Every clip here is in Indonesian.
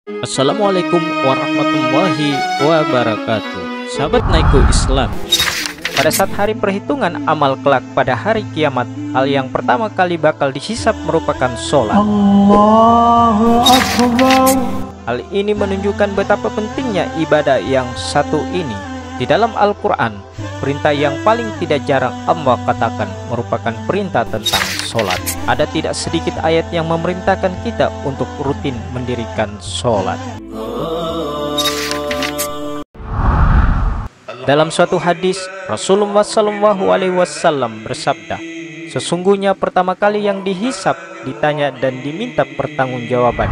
Assalamualaikum warahmatullahi wabarakatuh. Sahabat Naiku Islam, pada saat hari perhitungan amal kelak pada hari kiamat, hal yang pertama kali bakal dihisap merupakan sholat. Allahu Akbar. Hal ini menunjukkan betapa pentingnya ibadah yang satu ini. Di dalam Al-Quran, perintah yang paling tidak jarang Allah katakan merupakan perintah tentang sholat. Ada tidak sedikit ayat yang memerintahkan kita untuk rutin mendirikan sholat. Dalam suatu hadis, Rasulullah SAW bersabda, sesungguhnya pertama kali yang dihisap, ditanya dan diminta pertanggungjawaban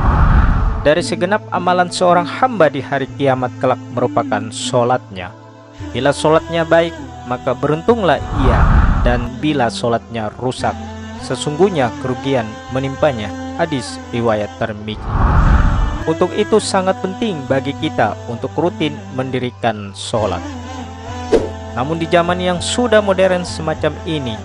dari segenap amalan seorang hamba di hari kiamat kelak merupakan sholatnya. Bila sholatnya baik, maka beruntunglah ia, dan bila sholatnya rusak, sesungguhnya kerugian menimpanya. Hadis riwayat Tirmidzi. Untuk itu sangat penting bagi kita untuk rutin mendirikan sholat. Namun di zaman yang sudah modern semacam ini,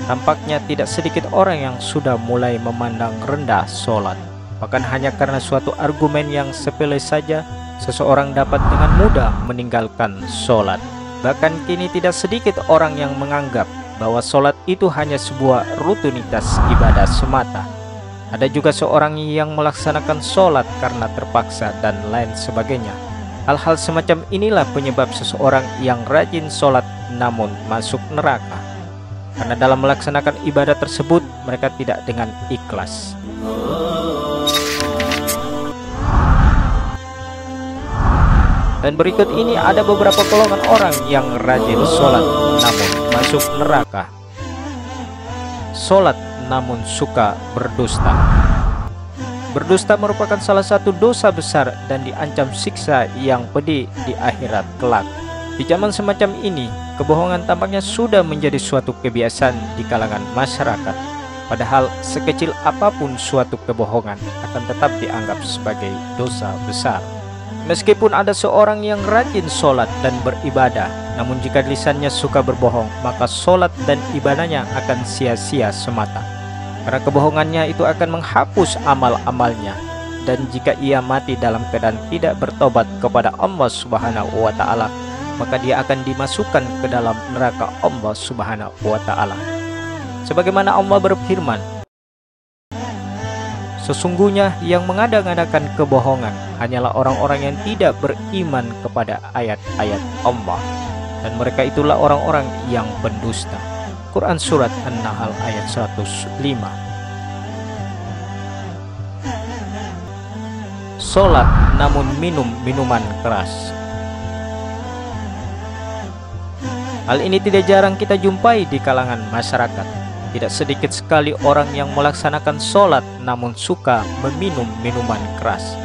tampaknya tidak sedikit orang yang sudah mulai memandang rendah sholat. Bahkan hanya karena suatu argumen yang sepele saja, seseorang dapat dengan mudah meninggalkan sholat. Bahkan kini tidak sedikit orang yang menganggap bahwa sholat itu hanya sebuah rutinitas ibadah semata. Ada juga seorang yang melaksanakan sholat karena terpaksa dan lain sebagainya. Hal-hal semacam inilah penyebab seseorang yang rajin sholat namun masuk neraka, karena dalam melaksanakan ibadah tersebut mereka tidak dengan ikhlas. Dan berikut ini ada beberapa golongan orang yang rajin sholat namun masuk neraka. Sholat namun suka berdusta. Berdusta merupakan salah satu dosa besar dan diancam siksa yang pedih di akhirat kelak. Di zaman semacam ini, kebohongan tampaknya sudah menjadi suatu kebiasaan di kalangan masyarakat. Padahal sekecil apapun suatu kebohongan akan tetap dianggap sebagai dosa besar. Meskipun ada seorang yang rajin sholat dan beribadah, namun jika lisannya suka berbohong, maka sholat dan ibadahnya akan sia-sia semata. Karena kebohongannya itu akan menghapus amal-amalnya. Dan jika ia mati dalam keadaan tidak bertobat kepada Allah Subhanahu wa Ta'ala, maka dia akan dimasukkan ke dalam neraka Allah Subhanahu wa Ta'ala. Sebagaimana Allah berfirman, sesungguhnya yang mengada-ngadakan kebohongan hanyalah orang-orang yang tidak beriman kepada ayat-ayat Allah, dan mereka itulah orang-orang yang pendusta. Quran Surat An-Nahl ayat 105. Sholat namun minum minuman keras. Hal ini tidak jarang kita jumpai di kalangan masyarakat. Tidak sedikit sekali orang yang melaksanakan sholat namun suka meminum minuman keras.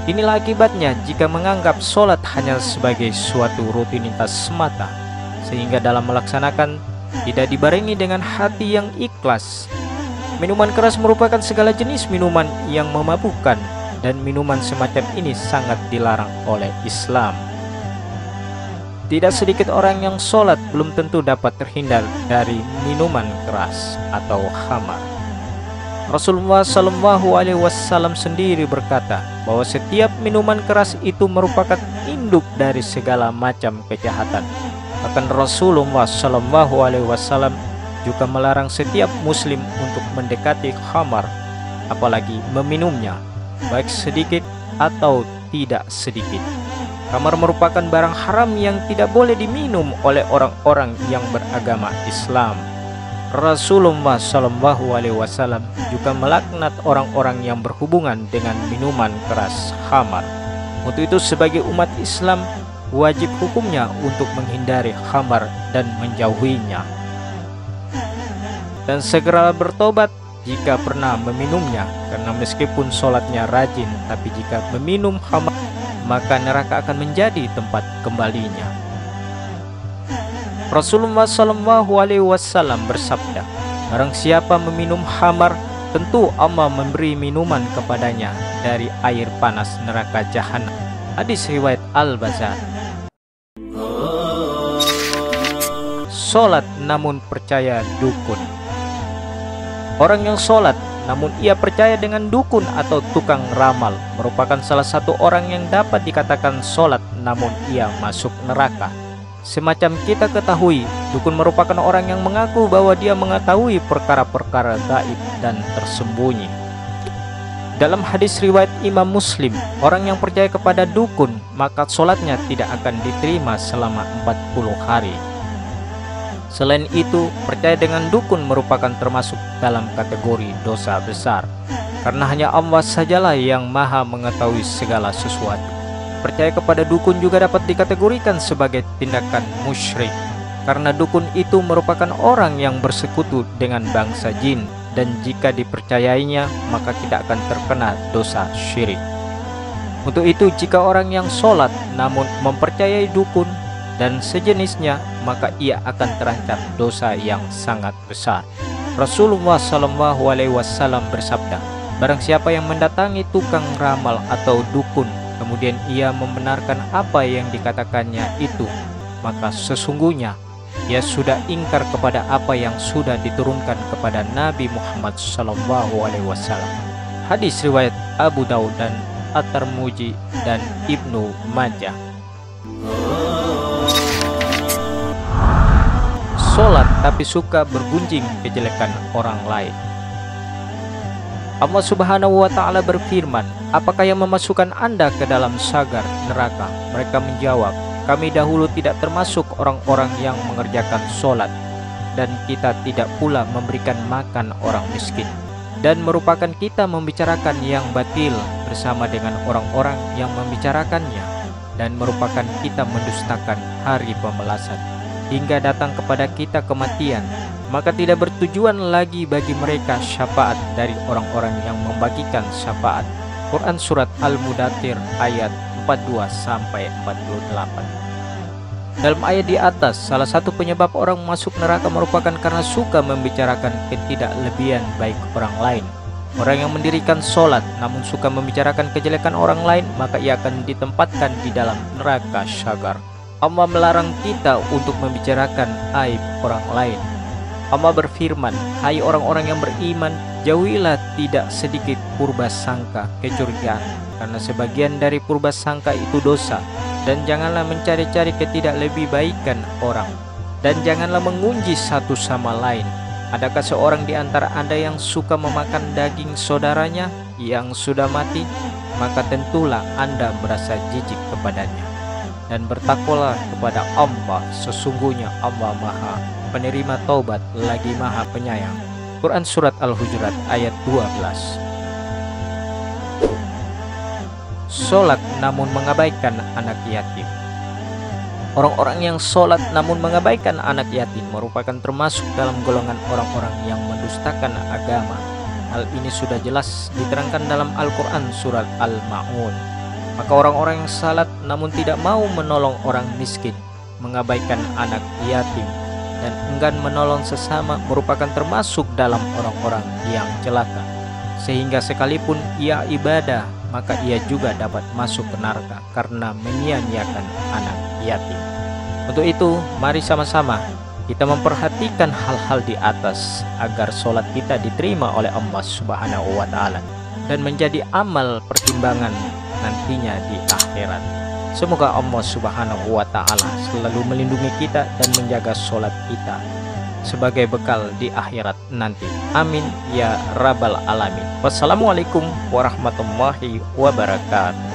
Inilah akibatnya jika menganggap sholat hanya sebagai suatu rutinitas semata, sehingga dalam melaksanakan tidak dibarengi dengan hati yang ikhlas. Minuman keras merupakan segala jenis minuman yang memabukkan, dan minuman semacam ini sangat dilarang oleh Islam. Tidak sedikit orang yang sholat belum tentu dapat terhindar dari minuman keras atau khamar. Rasulullah SAW sendiri berkata bahwa setiap minuman keras itu merupakan induk dari segala macam kejahatan. Bahkan Rasulullah SAW juga melarang setiap muslim untuk mendekati khamar, apalagi meminumnya, baik sedikit atau tidak sedikit. Khamar merupakan barang haram yang tidak boleh diminum oleh orang-orang yang beragama Islam. Rasulullah SAW juga melaknat orang-orang yang berhubungan dengan minuman keras khamar. Untuk itu sebagai umat Islam wajib hukumnya untuk menghindari khamar dan menjauhinya, dan segera bertobat jika pernah meminumnya, karena meskipun sholatnya rajin, tapi jika meminum khamar maka neraka akan menjadi tempat kembalinya. Rasulullah SAW bersabda, barang siapa meminum khamar, tentu Allah memberi minuman kepadanya dari air panas neraka jahanam. Hadis riwayat Al-Bazzar. Sholat namun percaya dukun. Orang yang sholat namun ia percaya dengan dukun atau tukang ramal, merupakan salah satu orang yang dapat dikatakan sholat namun ia masuk neraka. Semacam kita ketahui, dukun merupakan orang yang mengaku bahwa dia mengetahui perkara-perkara gaib dan tersembunyi. Dalam hadis riwayat Imam Muslim, orang yang percaya kepada dukun, maka sholatnya tidak akan diterima selama 40 hari. Selain itu, percaya dengan dukun merupakan termasuk dalam kategori dosa besar, karena hanya Allah sajalah yang maha mengetahui segala sesuatu. Percaya kepada dukun juga dapat dikategorikan sebagai tindakan musyrik, karena dukun itu merupakan orang yang bersekutu dengan bangsa jin, dan jika dipercayainya maka tidak akan terkena dosa syirik. Untuk itu, jika orang yang sholat namun mempercayai dukun dan sejenisnya, maka ia akan terancam dosa yang sangat besar. Rasulullah SAW bersabda, barang siapa yang mendatangi tukang ramal atau dukun, kemudian ia membenarkan apa yang dikatakannya itu, maka sesungguhnya ia sudah ingkar kepada apa yang sudah diturunkan kepada Nabi Muhammad SAW. Hadis riwayat Abu Daud dan At-Tirmidzi dan Ibnu Majah. Sholat tapi suka bergunjing kejelekan orang lain. Allah Subhanahu wa Ta'ala berfirman, apakah yang memasukkan Anda ke dalam sagar neraka? Mereka menjawab, kami dahulu tidak termasuk orang-orang yang mengerjakan sholat, dan kita tidak pula memberikan makan orang miskin, dan merupakan kita membicarakan yang batil bersama dengan orang-orang yang membicarakannya, dan merupakan kita mendustakan hari pembalasan, hingga datang kepada kita kematian. Maka tidak bertujuan lagi bagi mereka syafaat dari orang-orang yang membagikan syafaat. Quran Surat Al-Mudathir ayat 42-48. Dalam ayat di atas, salah satu penyebab orang masuk neraka merupakan karena suka membicarakan ketidaklebihan baik orang lain. Orang yang mendirikan sholat namun suka membicarakan kejelekan orang lain, maka ia akan ditempatkan di dalam neraka syagar. Allah melarang kita untuk membicarakan aib orang lain. Allah berfirman, hai orang-orang yang beriman, jauhilah tidak sedikit purba sangka, kecurigaan, karena sebagian dari purba sangka itu dosa. Dan janganlah mencari-cari ketidaklebihbaikan orang, dan janganlah mengunci satu sama lain. Adakah seorang di antara Anda yang suka memakan daging saudaranya yang sudah mati? Maka tentulah Anda merasa jijik kepadanya. Dan bertakwalah kepada Allah, sesungguhnya Allah Maha penerima taubat lagi Maha penyayang. Quran Surat Al-Hujurat ayat 12. Sholat namun mengabaikan anak yatim. Orang-orang yang sholat namun mengabaikan anak yatim merupakan termasuk dalam golongan orang-orang yang mendustakan agama. Hal ini sudah jelas diterangkan dalam Al-Quran Surat Al-Ma'un. Maka orang-orang yang salat namun tidak mau menolong orang miskin, mengabaikan anak yatim, dan enggan menolong sesama merupakan termasuk dalam orang-orang yang celaka. Sehingga sekalipun ia ibadah, maka ia juga dapat masuk ke neraka karena menyia-nyiakan anak yatim. Untuk itu, mari sama-sama kita memperhatikan hal-hal di atas agar sholat kita diterima oleh Allah Subhanahu wa Ta'ala dan menjadi amal pertimbangan nantinya di akhirat. Semoga Allah Subhanahu wa Ta'ala selalu melindungi kita dan menjaga sholat kita sebagai bekal di akhirat nanti. Amin ya rabbal alamin. Wassalamualaikum warahmatullahi wabarakatuh.